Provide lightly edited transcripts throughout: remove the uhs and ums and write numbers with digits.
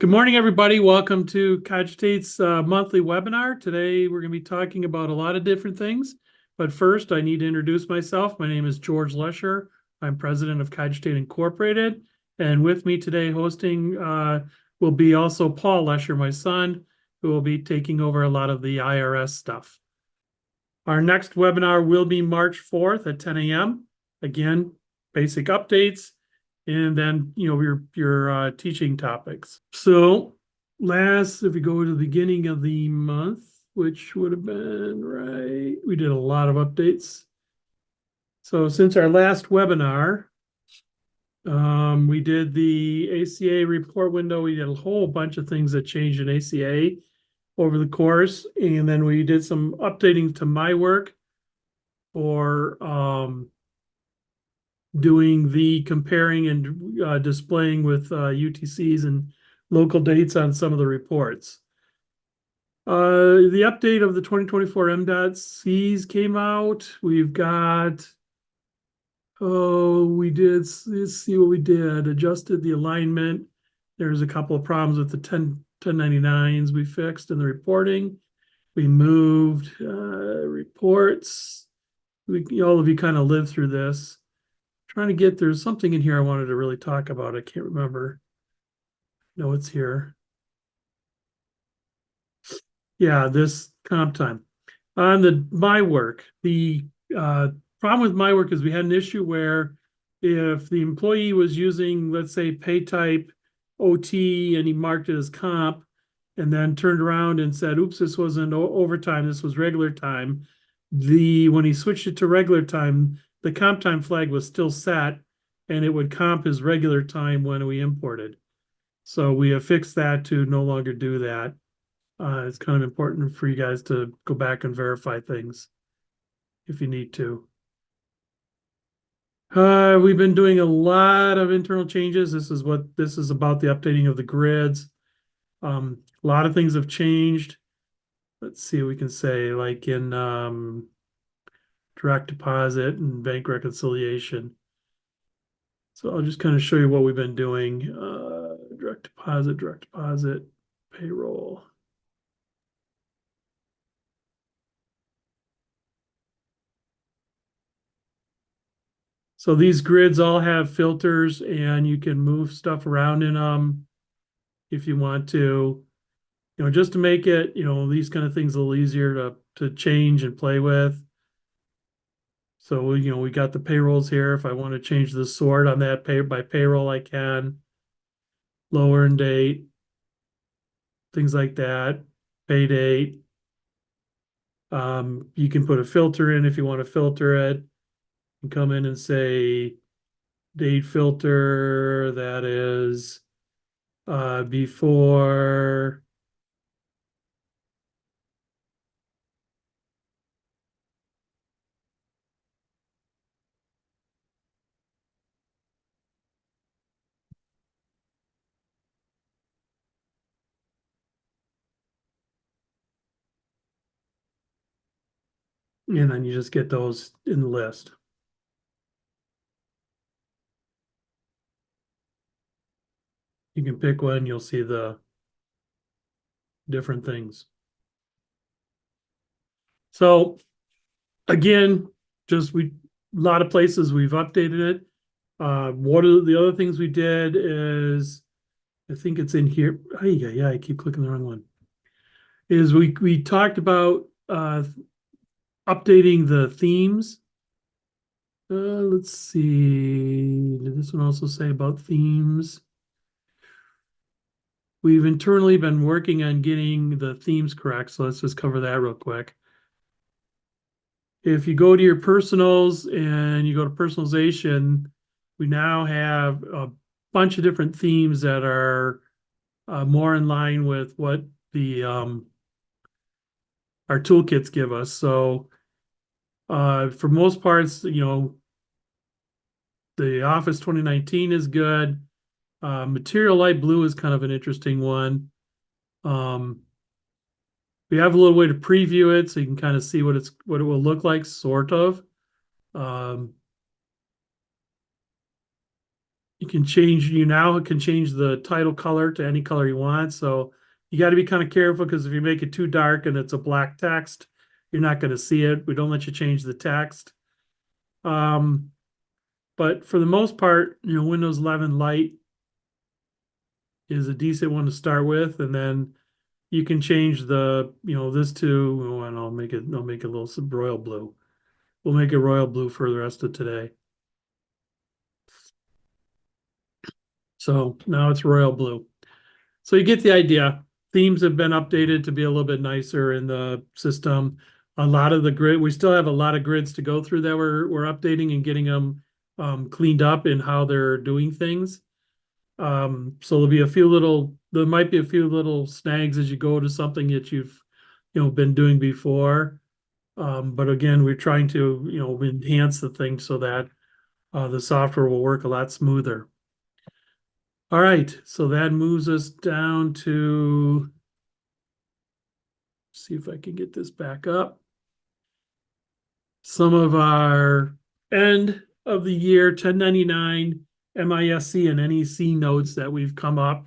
Good morning, everybody. Welcome to Cogitate's monthly webinar. Today, we're going to be talking about a lot of different things. But first, I need to introduce myself. My name is George Lesher. I'm president of Cogitate Incorporated. And with me today hosting will be also Paul Lesher, my son, who will be taking over a lot of the IRS stuff. Our next webinar will be March 4th at 10 a.m. Again, basic updates. And then, your teaching topics. So if we go to the beginning of the month, which would have been right, we did a lot of updates. So since our last webinar, we did the ACA report window. We did a whole bunch of things that changed in ACA over the course. And then we did some updating to my work for doing the comparing and displaying with UTCs and local dates on some of the reports. The update of the 2024 MDOT-Cs came out. We've got, let's see what we did. Adjusted the alignment. There's a couple of problems with the 1099s we fixed in the reporting. We moved reports. All of you kind of lived through this. Trying to get, there's something in here I wanted to really talk about. I can't remember. No, it's here. Yeah, this comp time. On my work, the problem with my work is we had an issue where if the employee was using, let's say, pay type OT and he marked it as comp and then turned around and said, oops, this wasn't overtime, this was regular time. When he switched it to regular time, the comp time flag was still set and it would comp as regular time when we imported. So we have fixed that to no longer do that. It's kind of important for you guys to go back and verify things if you need to. We've been doing a lot of internal changes. This is about the updating of the grids. A lot of things have changed. Let's see what we can say, like in direct deposit and bank reconciliation. So I'll just kind of show you what we've been doing. Direct deposit, payroll. So these grids all have filters and you can move stuff around in them if you want to, just to make it, these kind of things a little easier to change and play with. So, we got the payrolls here. If I want to change the sort on that by payroll, I can. Lower and date, things like that, pay date. You can put a filter in if you want to filter it. You can come in and say date filter, that is before and then you just get those in the list. You can pick one, you'll see the different things. So again, a lot of places we've updated it. One of the other things we did is, I think it's in here. Yeah, I keep clicking the wrong one. Is we talked about updating the themes. Let's see. Did this one also say about themes? We've internally been working on getting the themes correct, so let's just cover that real quick. If you go to your personals and you go to personalization, we now have a bunch of different themes that are more in line with what our toolkits give us. So for most parts, the Office 2019 is good. Material light blue is kind of an interesting one. We have a little way to preview it so you can kind of see what it will look like, sort of. you now can change the title color to any color you want. So you got to be kind of careful, because if you make it too dark and it's a black text, you're not going to see it. We don't let you change the text. But for the most part, Windows 11 Lite is a decent one to start with, and then you can change this to, oh, and I'll make it a little royal blue. We'll make it royal blue for the rest of today. So now it's royal blue. So you get the idea. Themes have been updated to be a little bit nicer in the system. A lot of the grid, we still have a lot of grids to go through that we're updating and getting them cleaned up in how they're doing things. So there might be a few little snags as you go to something that you've, been doing before. But again, we're trying to, enhance the thing so that the software will work a lot smoother. All right, so that moves us down to, see if I can get this back up. Some of our end of the year 1099 MISC and NEC notes that we've come up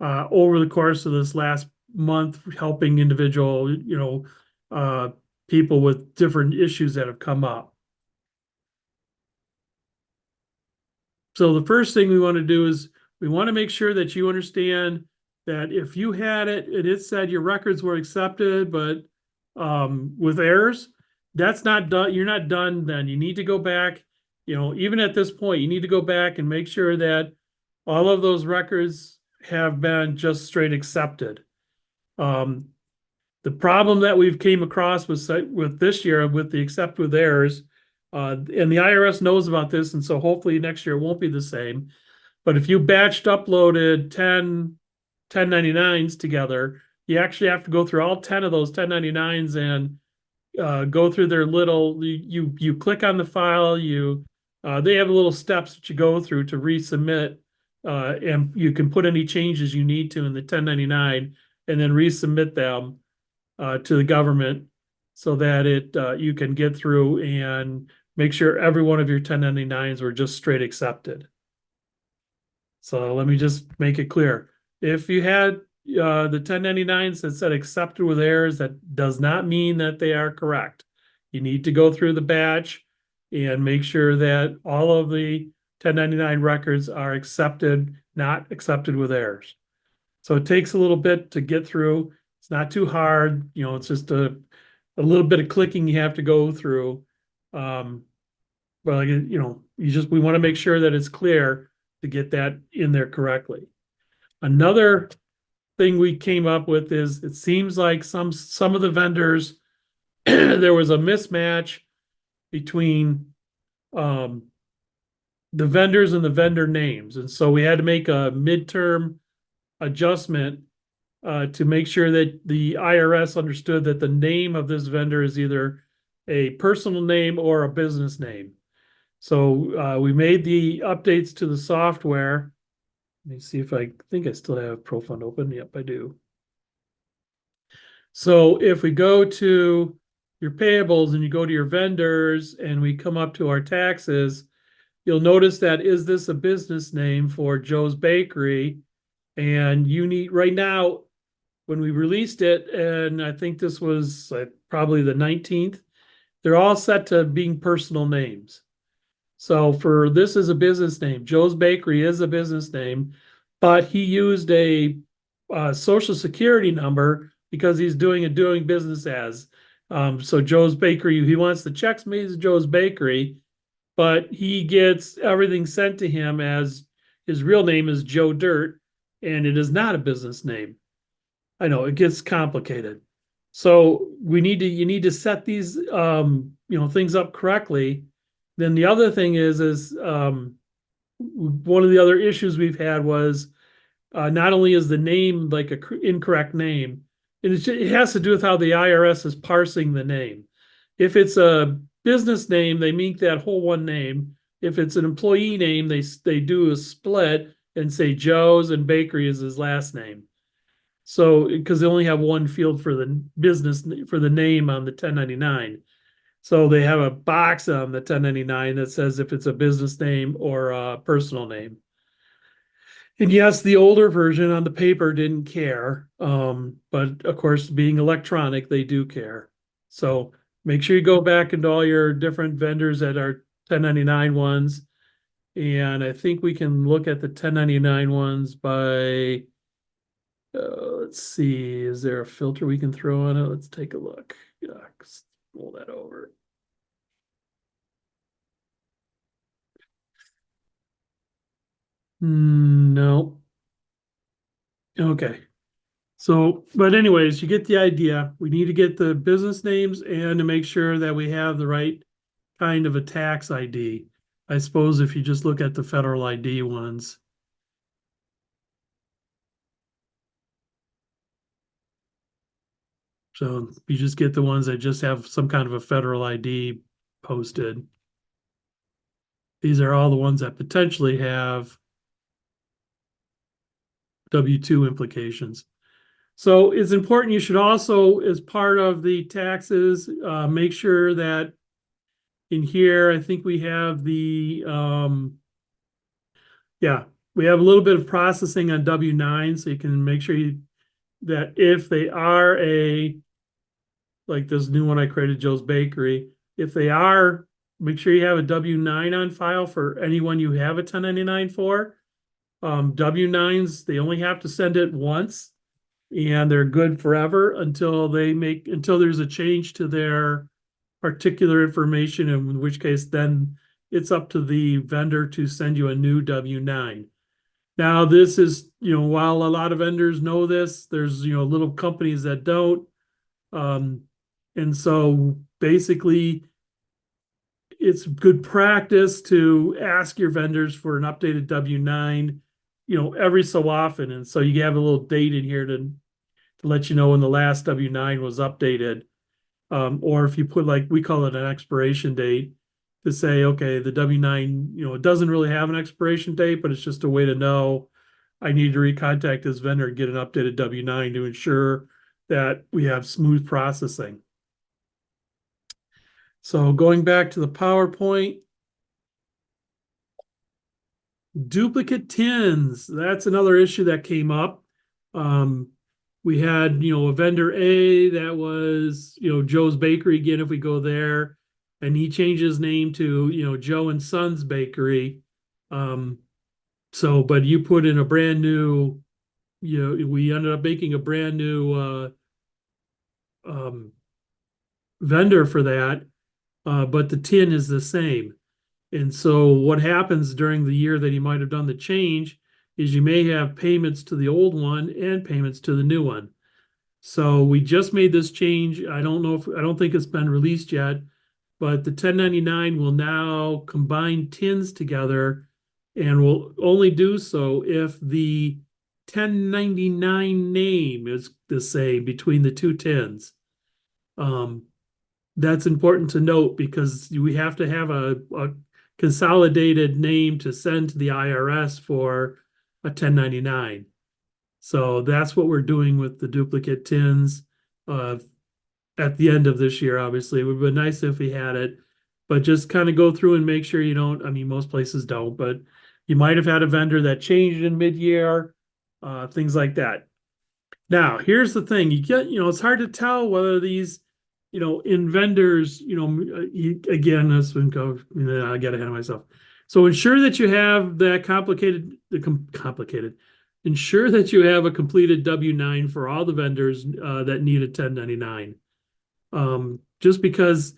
over the course of this last month, helping individual, people with different issues that have come up. So the first thing we want to do is we want to make sure that you understand that if you had it and it said your records were accepted, but with errors, that's not done. You're not done then. You need to go back, even at this point, you need to go back and make sure that all of those records have been just straight accepted. The problem that we've came across with this year with the accept with errors, and the IRS knows about this, and so hopefully next year it won't be the same. But if you batched uploaded 10 1099s together, you actually have to go through all 10 of those 1099s and go through their little, you click on the file, they have little steps that you go through to resubmit, and you can put any changes you need to in the 1099 and then resubmit them to the government so that you can get through and make sure every one of your 1099s were just straight accepted. So let me just make it clear. If you had the 1099s that said accepted with errors, that does not mean that they are correct. You need to go through the batch and make sure that all of the 1099 records are accepted, not accepted with errors. So it takes a little bit to get through. It's not too hard. It's just a little bit of clicking you have to go through. But we want to make sure that it's clear to get that in there correctly. Another thing we came up with is it seems like some of the vendors there was a mismatch between the vendors and the vendor names, and so we had to make a midterm adjustment to make sure that the IRS understood that the name of this vendor is either a personal name or a business name. So we made the updates to the software. Let me see if I think I still have ProFund open. Yep, I do. So if we go to your payables and you go to your vendors and we come up to our taxes, you'll notice that is this a business name for Joe's Bakery? And you need right now, when we released it, and I think this was probably the 19th, they're all set to being personal names. So for this is a business name. Joe's Bakery is a business name, but he used a social security number because he's doing business as. So Joe's Bakery, he wants the checks made to Joe's Bakery, but he gets everything sent to him as his real name is Joe Dirt, and it is not a business name. I know it gets complicated. So you need to set these things up correctly. Then the other thing is one of the other issues we've had was not only is the name like a incorrect name, it has to do with how the IRS is parsing the name. If it's a business name, they make that whole one name. If it's an employee name, they do a split and say Joe's and Bakery is his last name. So because they only have one field for the business for the name on the 1099. So they have a box on the 1099 that says if it's a business name or a personal name. And yes, the older version on the paper didn't care. But of course, being electronic, they do care. So make sure you go back into all your different vendors that are 1099 ones. And I think we can look at the 1099 ones by, let's see, is there a filter we can throw on it? Let's take a look. Yeah, roll that over. No. Okay. So, but anyways, you get the idea. We need to get the business names and to make sure that we have the right kind of a tax ID. I suppose if you just look at the federal ID ones. So you just get the ones that just have some kind of a federal ID posted. These are all the ones that potentially have W-2 implications. So it's important. You should also, as part of the taxes, make sure that in here, I think we have yeah, we have a little bit of processing on W-9, so you can make sure that if they are like this new one I created, Joe's Bakery, if they are, make sure you have a W-9 on file for anyone you have a 1099 for. W-9s, they only have to send it once, and they're good forever until there's a change to their particular information, in which case then it's up to the vendor to send you a new W-9. Now, this is, while a lot of vendors know this, there's, little companies that don't. And so basically, it's good practice to ask your vendors for an updated W-9, every so often. And so you have a little date in here to let you know when the last W-9 was updated. Or if you put, like, we call it an expiration date, to say, okay, the W-9, it doesn't really have an expiration date, but it's just a way to know I need to recontact this vendor and get an updated W-9 to ensure that we have smooth processing. So going back to the PowerPoint, duplicate tins, that's another issue that came up. We had, a vendor A that was, Joe's Bakery again, if we go there, and he changed his name to, Joe and Sons Bakery. But you put in a brand new, we ended up making a brand new vendor for that, but the tin is the same. And so what happens during the year that he might have done the change is you may have payments to the old one and payments to the new one. So we just made this change. I don't think it's been released yet, but the 1099 will now combine tins together and will only do so if the 1099 name is the same between the two tins. That's important to note because we have to have a consolidated name to send to the IRS for a 1099. So that's what we're doing with the duplicate tins at the end of this year. Obviously, it would be nice if we had it, but just kind of go through and make sure you don't. I mean, most places don't, but you might have had a vendor that changed in mid-year, things like that. Now, here's the thing: it's hard to tell whether these, in vendors, again, this one go. I get ahead of myself. So ensure that you have that complicated. Ensure that you have a completed W-9 for all the vendors that need a 1099. Just because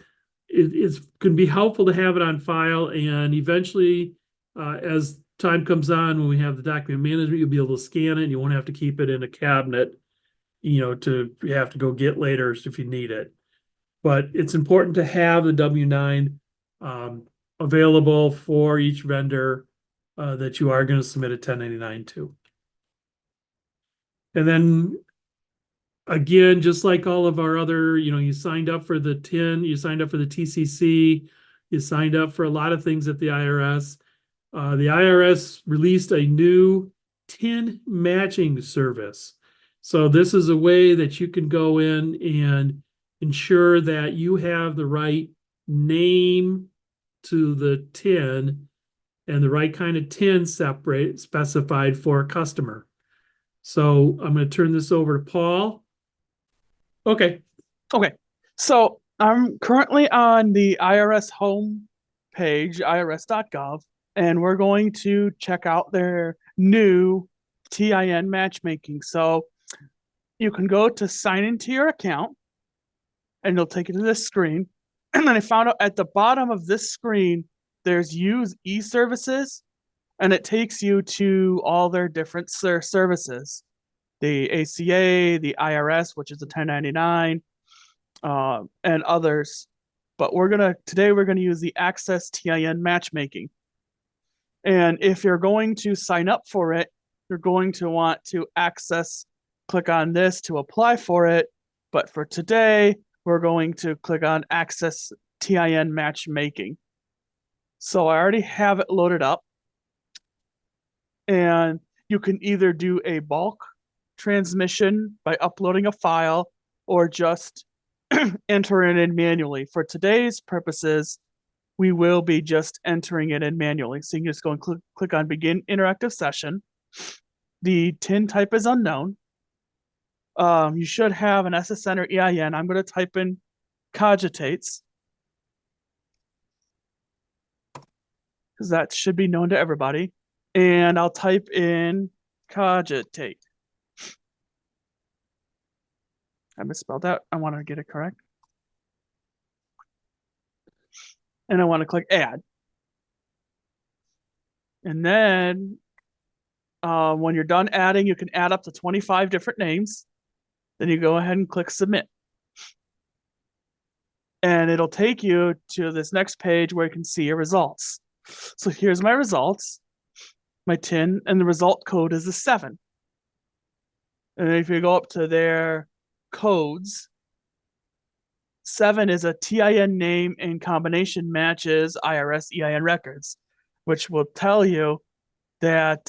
it can be helpful to have it on file, and eventually, as time comes on, when we have the document management, you'll be able to scan it and you won't have to keep it in a cabinet, to you have to go get later if you need it. But it's important to have the W-9 available for each vendor that you are going to submit a 1099 to. And then again, just like all of our other, you signed up for the TIN, you signed up for the TCC, you signed up for a lot of things at the IRS. The IRS released a new TIN matching service. So this is a way that you can go in and ensure that you have the right name to the TIN and the right kind of tin specified for a customer. So I'm going to turn this over to Paul. Okay. Okay, so I'm currently on the IRS home page, irs.gov, and we're going to check out their new TIN matchmaking. So you can go to sign into your account, and it'll take you to this screen. And then I found out at the bottom of this screen, there's use e-services, and it takes you to all their different services. The ACA, the IRS, which is the 1099, and others. But today we're gonna use the Access TIN matchmaking. And if you're going to sign up for it, you're going to want to click on this to apply for it. But for today, we're going to click on Access TIN matchmaking. So I already have it loaded up. And you can either do a bulk transmission by uploading a file or just enter it in manually. For today's purposes, we will be just entering it in manually. So you can just go and click on Begin Interactive Session. The TIN type is unknown. You should have an SSN or EIN. I'm going to type in Cogitates, because that should be known to everybody. And I'll type in Cogitate. I misspelled that. I want to get it correct. And I want to click Add. And then when you're done adding, you can add up to 25 different names. Then you go ahead and click Submit. And it'll take you to this next page where you can see your results. So here's my results, my TIN, and the result code is a 7. And if you go up to their codes, 7 is a TIN name and combination matches IRS EIN records, which will tell you that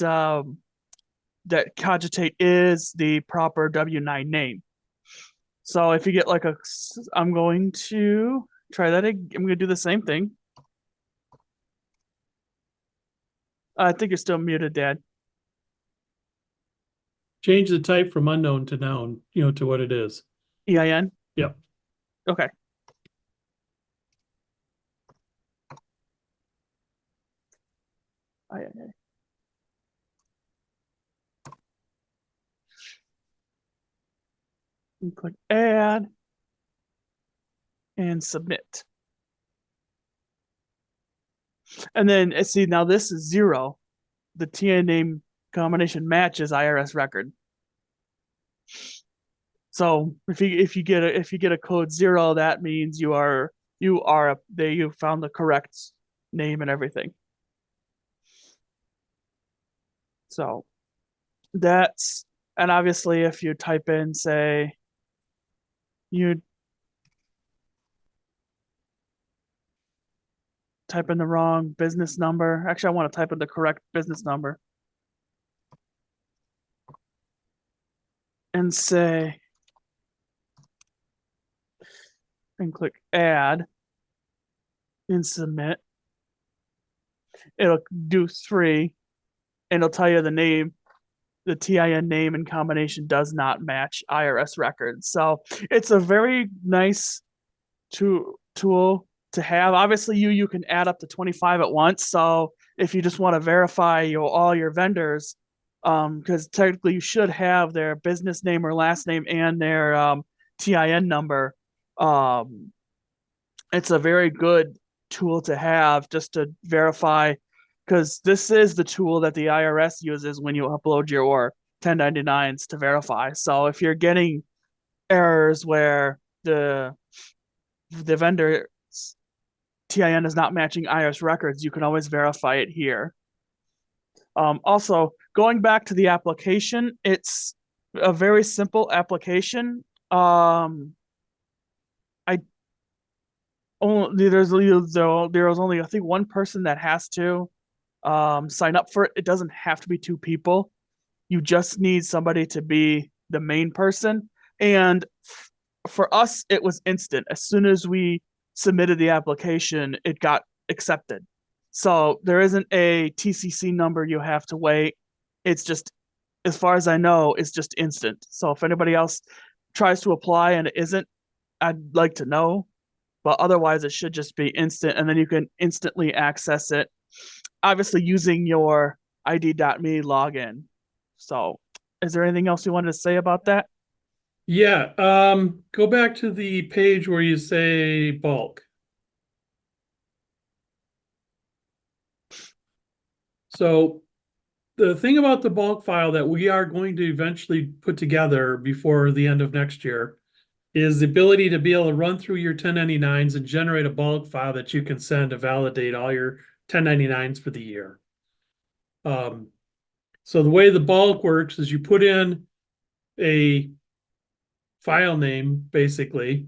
that Cogitate is the proper W-9 name. So if you get like I'm going to try that again. I'm going to do the same thing. I think you're still muted, Dad. Change the type from unknown to known, to what it is. EIN? Yep. Okay. And click Add and Submit. And then see, now this is 0. The TIN name combination matches IRS record. So if you get a code 0, that means you found the correct name and everything. So and obviously if you type in, say, you type in the wrong business number. Actually, I want to type in the correct business number. And click Add and Submit. It'll do 3, and it'll tell you the name. The TIN name and combination does not match IRS records. So it's a very nice tool to have. Obviously, you can add up to 25 at once. So if you just want to verify all your vendors, because technically you should have their business name or last name and their TIN number. It's a very good tool to have just to verify, because this is the tool that the IRS uses when you upload your 1099s to verify. So if you're getting errors where the vendor TIN is not matching IRS records, you can always verify it here. Also, going back to the application, it's a very simple application. There's only, I think, one person that has to sign up for it. It doesn't have to be 2 people. You just need somebody to be the main person. And for us, it was instant. As soon as we submitted the application, it got accepted. So there isn't a TCC number you have to wait. It's just, as far as I know, it's just instant. So if anybody else tries to apply and it isn't, I'd like to know. But otherwise, it should just be instant, and then you can instantly access it, obviously using your ID.me login. So, is there anything else you wanted to say about that? Yeah, go back to the page where you say bulk. So the thing about the bulk file that we are going to eventually put together before the end of next year is the ability to be able to run through your 1099s and generate a bulk file that you can send to validate all your 1099s for the year. So the way the bulk works is you put in a file name, basically.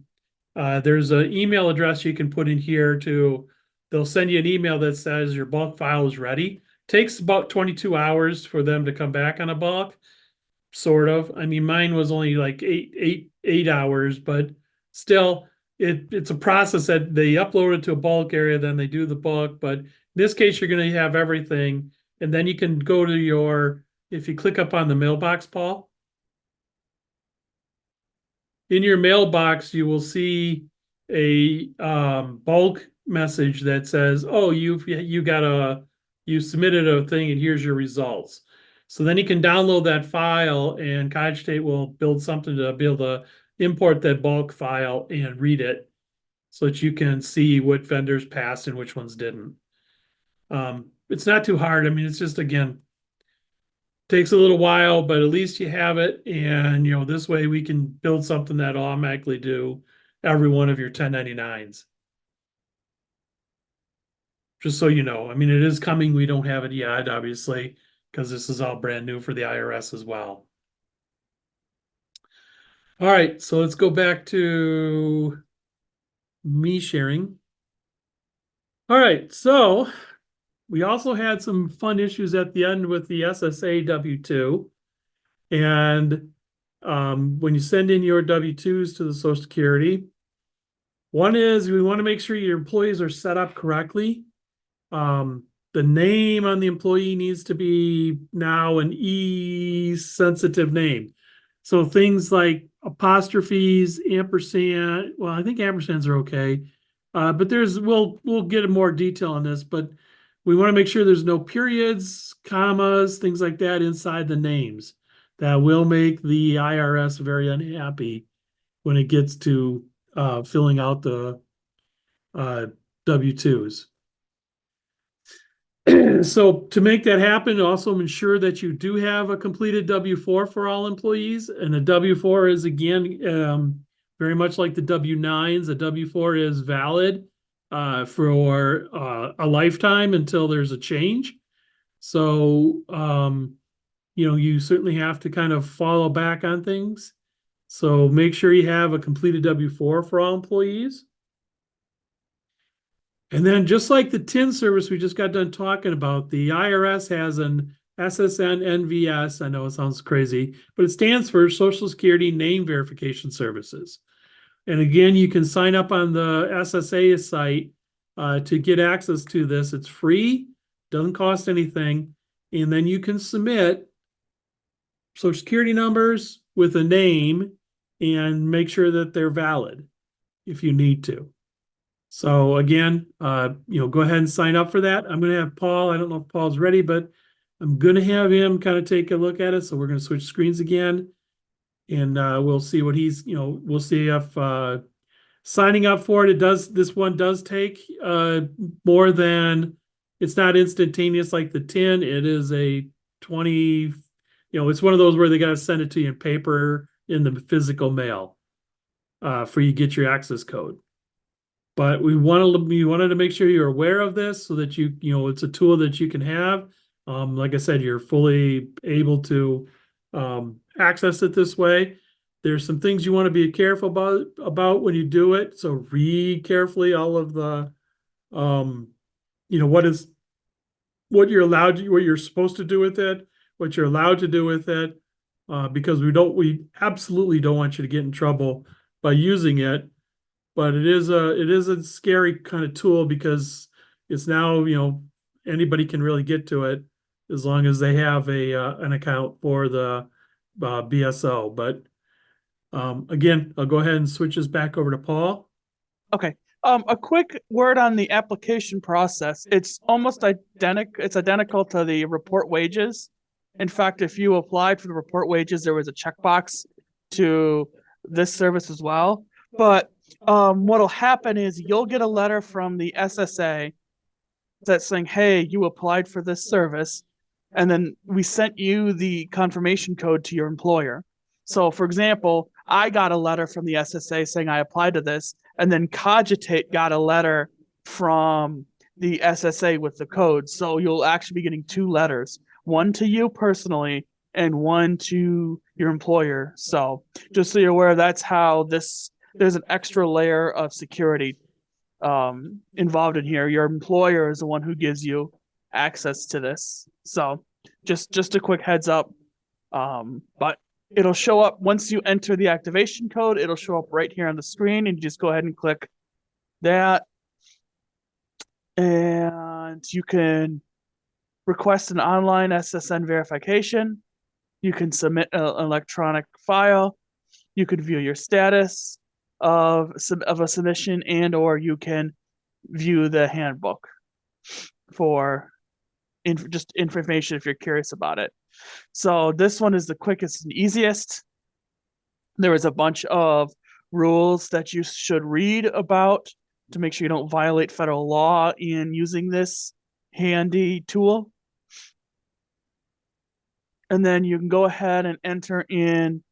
There's an email address you can put in here they'll send you an email that says your bulk file is ready. Takes about 22 hours for them to come back on a bulk, sort of. I mean, mine was only like eight hours, but still, it's a process that they upload it to a bulk area, then they do the bulk. But in this case, you're going to have everything, and then you can go to if you click up on the mailbox, Paul, in your mailbox, you will see a bulk message that says, "Oh, you submitted a thing, and here's your results." So then you can download that file, and Cogstate will build something to be able to import that bulk file and read it, so that you can see what vendors passed and which ones didn't. It's not too hard. I mean, it's just, again, takes a little while, but at least you have it. And, this way we can build something that'll automatically do every one of your 1099s. Just so you know, I mean, it is coming. We don't have it yet, obviously, because this is all brand new for the IRS as well. All right, so let's go back to me sharing. All right, so we also had some fun issues at the end with the SSA W-2. And when you send in your W-2s to the Social Security, one is we want to make sure your employees are set up correctly. The name on the employee needs to be now an E-sensitive name. So things like apostrophes, ampersand, well, I think ampersands are okay. But we'll get more detail on this, but we want to make sure there's no periods, commas, things like that inside the names. That will make the IRS very unhappy when it gets to filling out the W-2s. So to make that happen, also ensure that you do have a completed W-4 for all employees. And the W-4 is, again, very much like the W-9s. The W-4 is valid for a lifetime until there's a change. So, you certainly have to kind of follow back on things. So make sure you have a completed W-4 for all employees. And then, just like the TIN service we just got done talking about, the IRS has an SSN NVS. I know it sounds crazy, but it stands for Social Security Name Verification Services. And again, you can sign up on the SSA site to get access to this. It's free, doesn't cost anything. And then you can submit Social Security numbers with a name and make sure that they're valid if you need to. So again, go ahead and sign up for that. I'm going to have Paul. I don't know if Paul's ready, but I'm going to have him kind of take a look at it. So we're going to switch screens again, and we'll see what we'll see if signing up for it. This one does take more than, it's not instantaneous like the 10. It is a 20, it's one of those where they got to send it to you in paper in the physical mail for you to get your access code. But we wanted to make sure you're aware of this so that it's a tool that you can have. Like I said, you're fully able to access it this way. There's some things you want to be careful about when you do it. So read carefully all of the, what you're supposed to do with it, what you're allowed to do with it, because we absolutely don't want you to get in trouble by using it. But it is a scary kind of tool because it's now, anybody can really get to it as long as they have an account for the BSO. But again, I'll go ahead and switch this back over to Paul. Okay. A quick word on the application process. It's almost identical. It's identical to the report wages. In fact, if you applied for the report wages, there was a checkbox to this service as well. But what'll happen is you'll get a letter from the SSA that's saying, "Hey, you applied for this service," and then we sent you the confirmation code to your employer. So, for example, I got a letter from the SSA saying I applied to this, and then Cogitate got a letter from the SSA with the code. So you'll actually be getting two letters, one to you personally and one to your employer. So just so you're aware, that's how there's an extra layer of security involved in here. Your employer is the one who gives you access to this. So just a quick heads up. But it'll show up once you enter the activation code. It'll show up right here on the screen, and you just go ahead and click that. And you can request an online SSN verification. You can submit an electronic file. You could view your status of a submission, and or you can view the handbook for just information if you're curious about it. So this one is the quickest and easiest. There is a bunch of rules that you should read about to make sure you don't violate federal law in using this handy tool. And then you can go ahead and enter in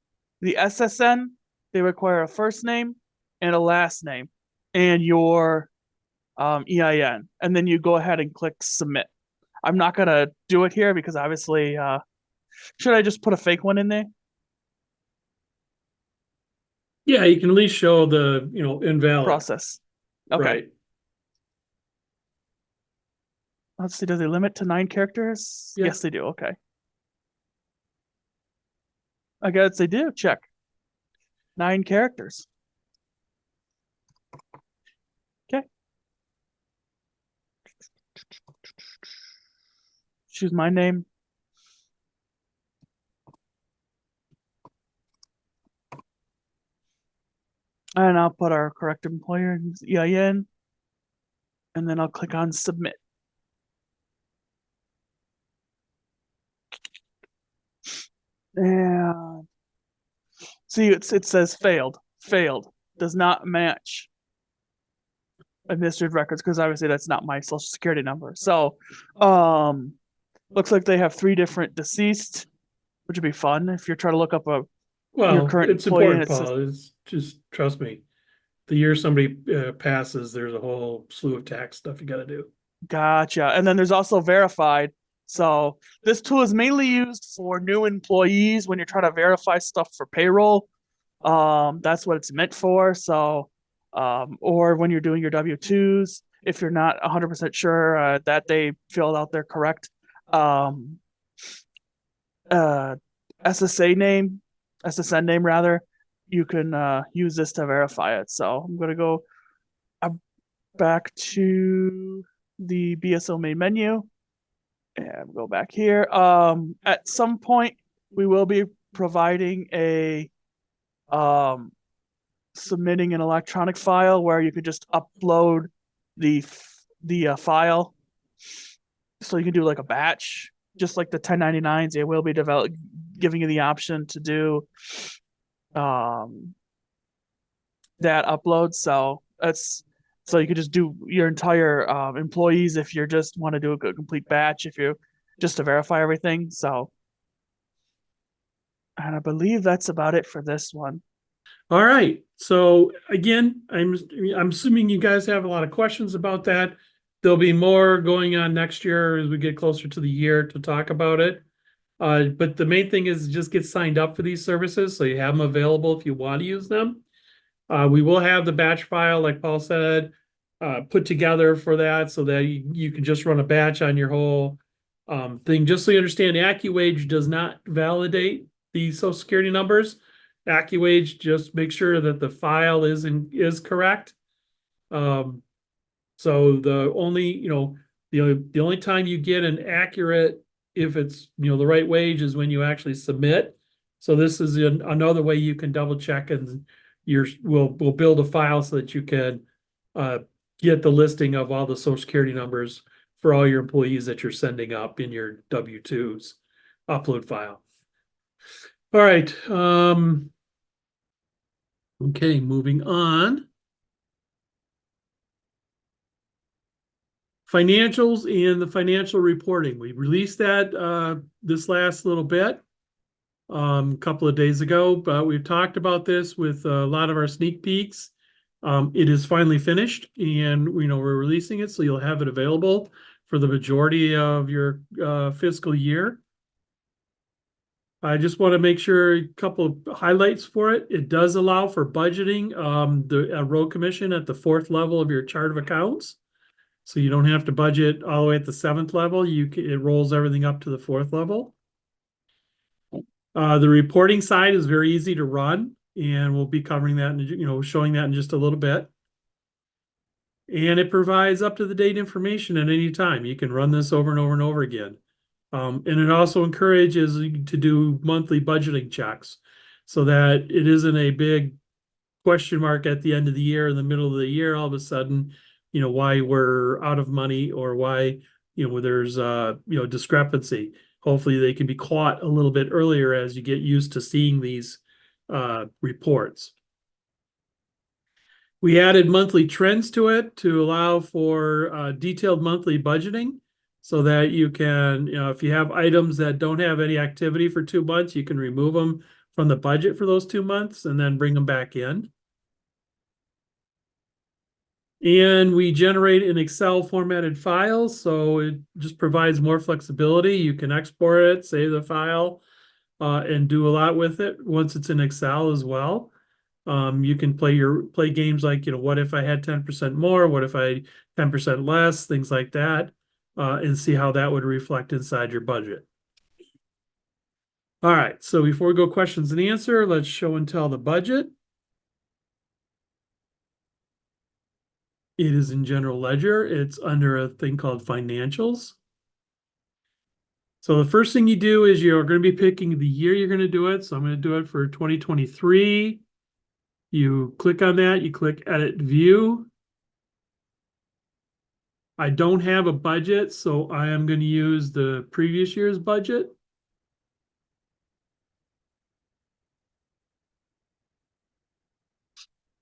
the SSN. They require a first name and a last name and your EIN. And then you go ahead and click submit. I'm not going to do it here because obviously, should I just put a fake one in there? Yeah, you can at least show the, invalid. Process. Okay. Right. Let's see. Do they limit to 9 characters? Yeah. Yes, they do. Okay. I guess they do. Check. 9 characters. Okay. Choose my name. And I'll put our correct employer EIN. And then I'll click on submit. And see, it says failed. Failed. Does not match administrative records because obviously that's not my social security number. So looks like they have 3 different deceased, which would be fun if you're trying to look up your current it's employee. important, Paul. It's just, trust me, the year somebody passes, there's a whole slew of tax stuff you got to do. Gotcha. And then there's also verified. So this tool is mainly used for new employees when you're trying to verify stuff for payroll. That's what it's meant for. So, or when you're doing your W-2s, if you're not 100% sure that they filled out their correct SSN name rather, you can use this to verify it. So I'm going to go back to the BSO main menu and go back here. At some point, we will be providing a submitting an electronic file where you could just upload the file. So you can do like a batch, just like the 1099s. It will be giving you the option to do that upload. So you could just do your entire employees if you just want to do a complete batch, if you just to verify everything. So, and I believe that's about it for this one. All right. So again, I'm assuming you guys have a lot of questions about that. There'll be more going on next year as we get closer to the year to talk about it. But the main thing is just get signed up for these services so you have them available if you want to use them. We will have the batch file, like Paul said, put together for that so that you can just run a batch on your whole thing. Just so you understand, AccuWage does not validate the Social Security numbers. AccuWage just make sure that the file is correct. So the only, The only time you get an accurate, if it's, the right wage, is when you actually submit. So this is another way you can double check, and we'll build a file so that you can get the listing of all the social security numbers for all your employees that you're sending up in your W-2s upload file. All right. Okay, moving on. Financials and the financial reporting. We released that this last little bit, a couple of days ago, but we've talked about this with a lot of our sneak peeks. It is finally finished, and we're releasing it, so you'll have it available for the majority of your fiscal year. I just want to make sure a couple of highlights for it. It does allow for budgeting the road commission at the 4th level of your chart of accounts. So you don't have to budget all the way at the 7th level. It rolls everything up to the 4th level. The reporting side is very easy to run, and we'll be covering that and showing that in just a little bit. And it provides up to the date information at any time. You can run this over and over and over again. And it also encourages you to do monthly budgeting checks so that it isn't a big question mark at the end of the year, in the middle of the year, all of a sudden, why we're out of money, or why, there's discrepancy. Hopefully they can be caught a little bit earlier as you get used to seeing these reports. We added monthly trends to it to allow for detailed monthly budgeting, so that you can, if you have items that don't have any activity for 2 months, you can remove them from the budget for those 2 months and then bring them back in. And we generate an Excel formatted file, so it just provides more flexibility. You can export it, save the file, and do a lot with it once it's in Excel as well. You can play games like, what if I had 10% more? What if I had 10% less? Things like that, and see how that would reflect inside your budget. All right, so before we go questions and answer, let's show and tell the budget. It is in general ledger. It's under a thing called financials. So the first thing you do is you're going to be picking the year you're going to do it. So I'm going to do it for 2023. You click on that, you click edit view. I don't have a budget, so I am going to use the previous year's budget.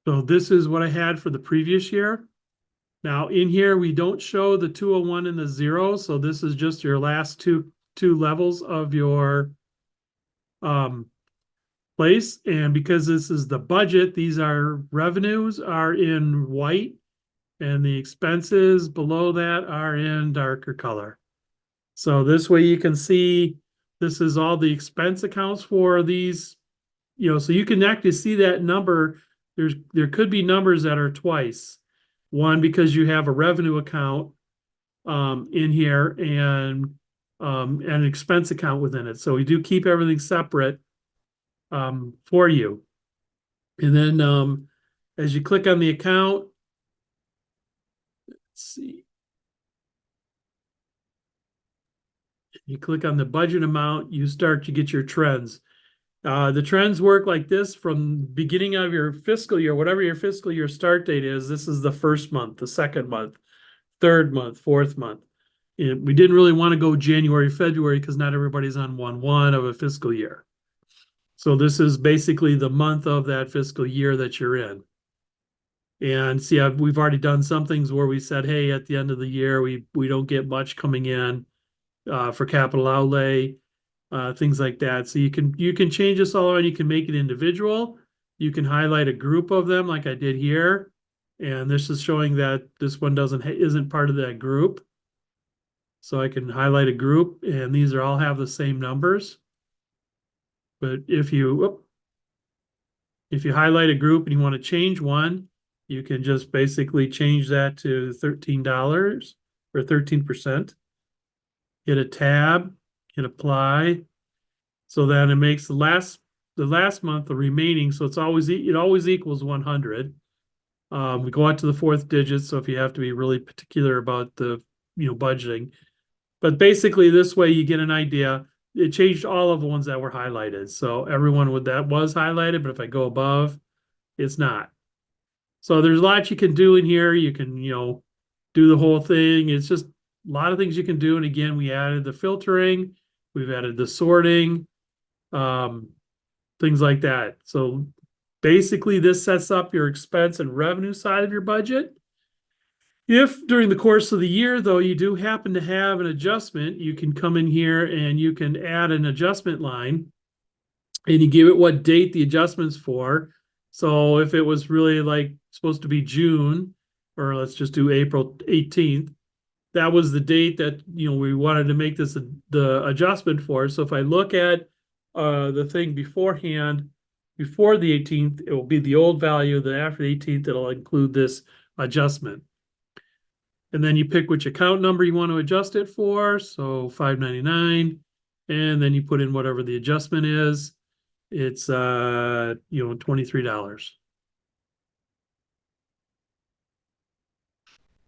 So this is what I had for the previous year. Now in here, we don't show the 201 and the 0. So this is just your last two levels of your place. And because this is the budget, these are revenues are in white, and the expenses below that are in darker color. So this way you can see this is all the expense accounts for these, so you can actually see that number. There could be numbers that are twice. One, because you have a revenue account in here and an expense account within it. So we do keep everything separate for you. And then as you click on the account, let's see. You click on the budget amount, you get your trends. The trends work like this from beginning of your fiscal year, whatever your fiscal year start date is. This is the first month, the second month, third month, fourth month. We didn't really want to go January, February, because not everybody's on 1/1 of a fiscal year. So this is basically the month of that fiscal year that you're in. And see, we've already done some things where we said, hey, at the end of the year, we don't get much coming in for capital outlay. Things like that. So you can change this all around. You can make it individual. You can highlight a group of them like I did here. And this is showing that this one isn't part of that group. So I can highlight a group, and these all have the same numbers. But if you highlight a group and you want to change one, you can just basically change that to $13 or 13%. Hit a tab. Hit apply, so then it makes the last month the remaining. So it always equals 100. We go out to the 4th digit. So if you have to be really particular about the budgeting. But basically this way you get an idea. It changed all of the ones that were highlighted. So everyone that was highlighted, but if I go above, it's not. So there's lots you can do in here. You can, do the whole thing. It's just a lot of things you can do. And again, we added the filtering, we've added the sorting, things like that. So basically this sets up your expense and revenue side of your budget. If during the course of the year, though, you do happen to have an adjustment, you can come in here and you can add an adjustment line and you give it what date the adjustment's for. So if it was really like supposed to be June, or let's just do April 18th, that was the date that, we wanted to make this the adjustment for. So if I look at the thing beforehand, before the 18th, it will be the old value. Then after the 18th, it'll include this adjustment. And then you pick which account number you want to adjust it for. So $5.99. And then you put in whatever the adjustment is. It's $23.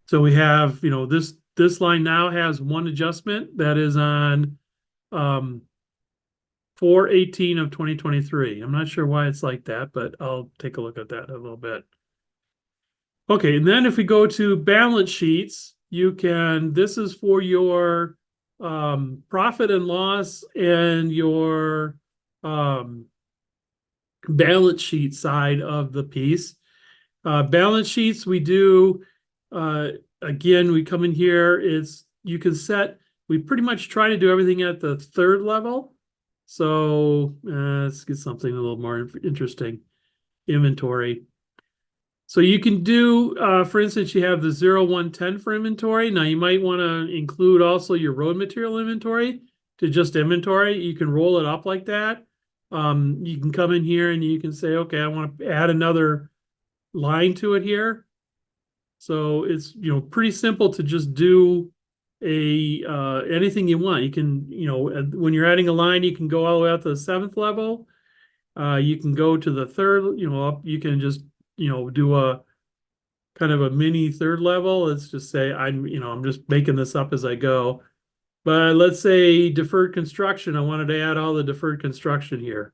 So we have, this line now has one adjustment that is on 4/18 of 2023. I'm not sure why it's like that, but I'll take a look at that in a little bit. Okay, and then if we go to balance sheets, this is for your profit and loss and your balance sheet side of the piece. Balance sheets, we do, again, we come in here, we pretty much try to do everything at the third level. So let's get something a little more interesting. Inventory. So you can do, for instance, you have the 0, 1, 10 for inventory. Now you might want to include also your road material inventory to just inventory. You can roll it up like that. You can come in here and you can say, okay, I want to add another line to it here. So it's, pretty simple to just do anything you want. You can, when you're adding a line, you can go all the way up to the 7th level. You can go to the 3rd, up. You can just, do a kind of a mini 3rd level. Let's just say I'm just making this up as I go. But let's say deferred construction. I wanted to add all the deferred construction here.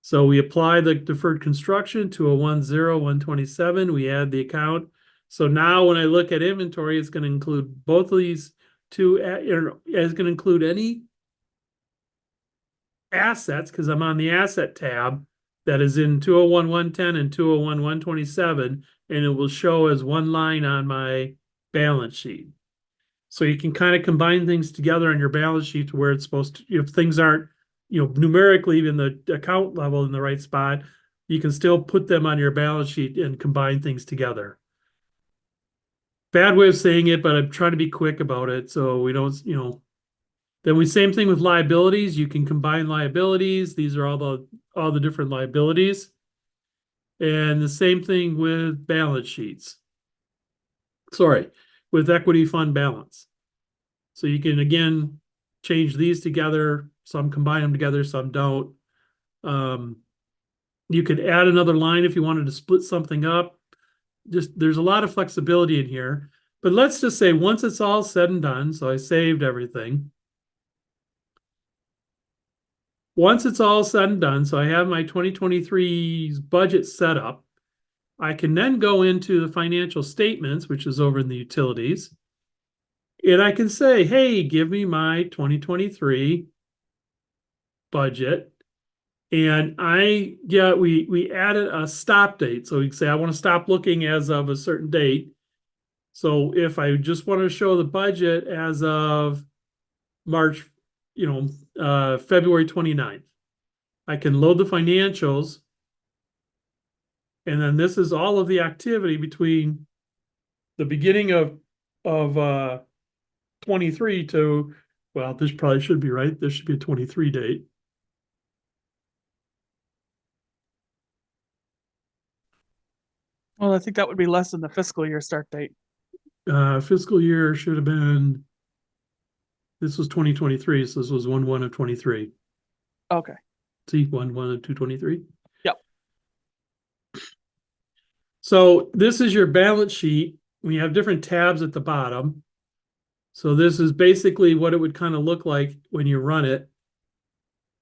So we apply the deferred construction to a 10, 127. We add the account. So now when I look at inventory, it's going to include both of these two. It's going to include any assets because I'm on the asset tab that is in 201, 110 and 201, 127. And it will show as one line on my balance sheet. So you can kind of combine things together on your balance sheet to where it's supposed to, if things aren't, numerically in the account level in the right spot, you can still put them on your balance sheet and combine things together. Bad way of saying it, but I'm trying to be quick about it. So we don't, then same thing with liabilities. You can combine liabilities. These are all the different liabilities. And the same thing with balance sheets. Sorry, with equity fund balance. So you can, again, change these together. Some combine them together, some don't. You could add another line if you wanted to split something up. There's a lot of flexibility in here. But let's just say once it's all said and done, so I saved everything. Once it's all said and done, so I have my 2023's budget set up, I can then go into the financial statements, which is over in the utilities. And I can say, hey, give me my 2023 budget. And we added a stop date. So we can say, I want to stop looking as of a certain date. So if I just want to show the budget as of February 29th, I can load the financials. And then this is all of the activity between the beginning of 23 to, well, this probably should be right. There should be a 23 date. Well, I think that would be less than the fiscal year start date. Fiscal year should have been, this was 2023, so this was 1/1 of 23. Okay. See, 1/1 of 223. Yep. So this is your balance sheet. We have different tabs at the bottom. So this is basically what it would kind of look like when you run it.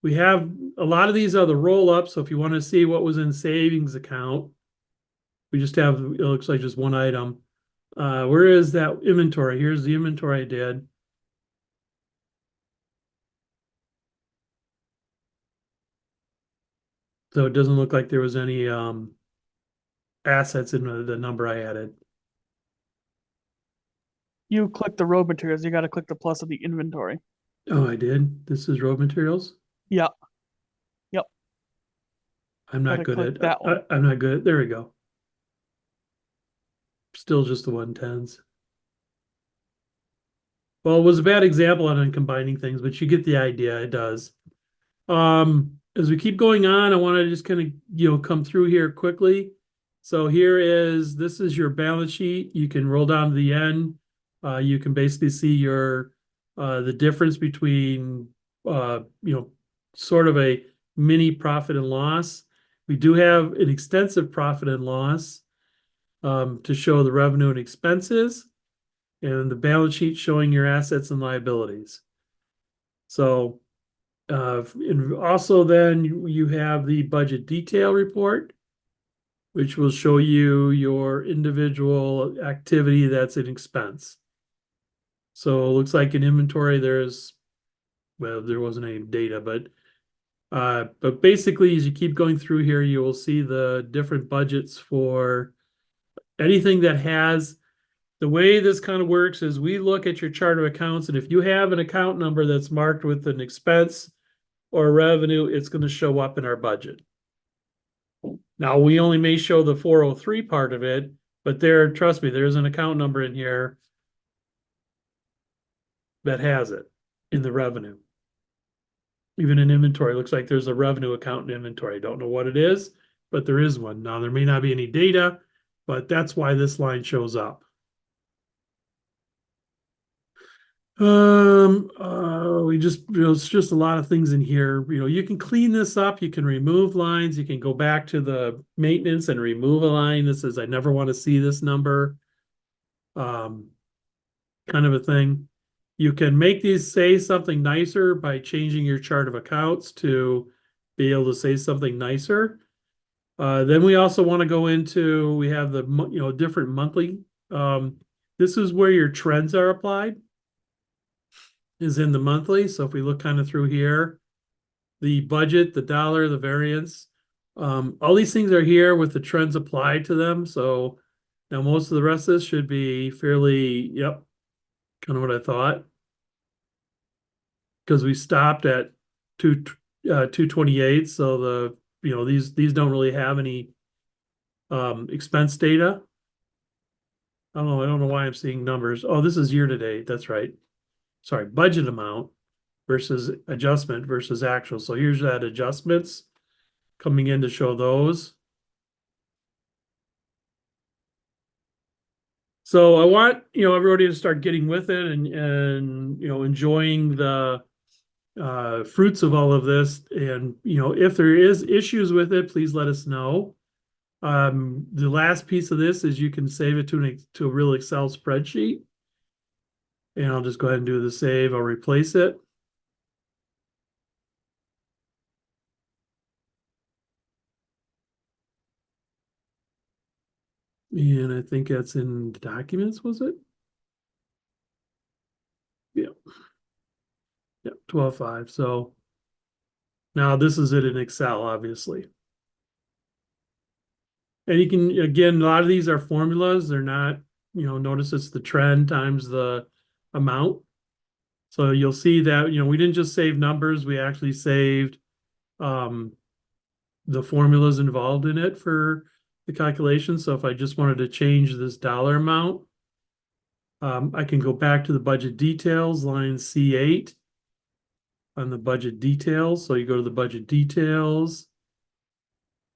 We have a lot of these are the roll-ups. So if you want to see what was in savings account, we just have, it looks like just one item. Where is that inventory? Here's the inventory I did. So it doesn't look like there was any assets in the number I added. You click the road materials, you got to click the plus of the inventory. Oh, I did. This is road materials. Yeah, I'm not gotta good click at that one. I'm not good at, there we go. Still just the 110s. Well, it was a bad example on combining things, but you get the idea. It does. As we keep going on, I want to just kind of, come through here quickly. So this is your balance sheet. You can roll down to the end. You can basically see the difference between, sort of a mini profit and loss. We do have an extensive profit and loss, to show the revenue and expenses, and the balance sheet showing your assets and liabilities. So, and also then you have the budget detail report, which will show you your individual activity that's an expense. So it looks like in inventory, there wasn't any data, but basically as you keep going through here, you will see the different budgets for anything that has. The way this kind of works is we look at your chart of accounts, and if you have an account number that's marked with an expense or revenue, it's going to show up in our budget. Now, we only may show the 403 part of it, but trust me, there's an account number in here that has it in the revenue. Even in inventory, it looks like there's a revenue account in inventory. I don't know what it is, but there is one. Now, there may not be any data, but that's why this line shows up. It's just a lot of things in here. You can clean this up, you can remove lines, you can go back to the maintenance and remove a line that says, I never want to see this number. Kind of a thing. You can make these say something nicer by changing your chart of accounts to be able to say something nicer. Then we also want to go into, we have the, different monthly. This is where your trends are applied, is in the monthly. So if we look kind of through here, the budget, the dollar, the variance, all these things are here with the trends applied to them. So now most of the rest of this should be fairly, yep, kind of what I thought. Because we stopped at 228. So these don't really have any expense data. I don't know why I'm seeing numbers. Oh, this is year to date. That's right. Sorry, budget amount versus adjustment versus actual. So here's that adjustments coming in to show those. So I want, everybody to start getting with it and enjoying the fruits of all of this. And, if there is issues with it, please let us know. The last piece of this is you can save it to a real Excel spreadsheet. And I'll just go ahead and do the save. I'll replace it. And I think that's in documents, was it? Yeah. Yeah, 12.5. So now this is it in Excel, obviously. And you can, again, a lot of these are formulas. They're not, notice it's the trend times the amount. So you'll see that, we didn't just save numbers, we actually saved the formulas involved in it for the calculation. So if I just wanted to change this dollar amount, I can go back to the budget details, line C8 on the budget details. So you go to the budget details,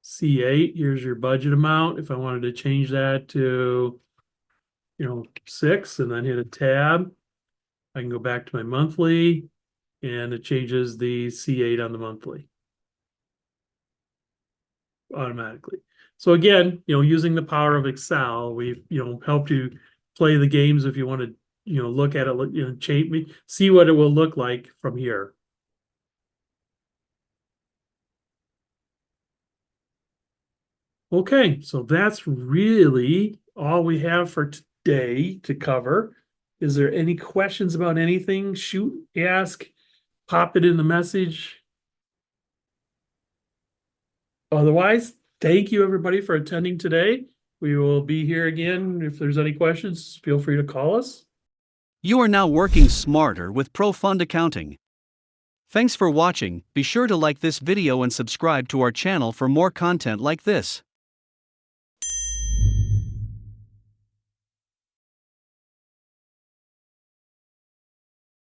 C8, here's your budget amount. If I wanted to change that to, 6 and then hit a tab, I can go back to my monthly and it changes the C8 on the monthly automatically. So again, using the power of Excel, we've, helped you play the games if you want to look at it, change, see what it will look like from here. Okay, so that's really all we have for today to cover. Is there any questions about anything? Shoot, ask, pop it in the message. Otherwise, thank you everybody for attending today. We will be here again. If there's any questions, feel free to call us. You are now working smarter with ProFund Accounting. Thanks for watching. Be sure to like this video and subscribe to our channel for more content like this.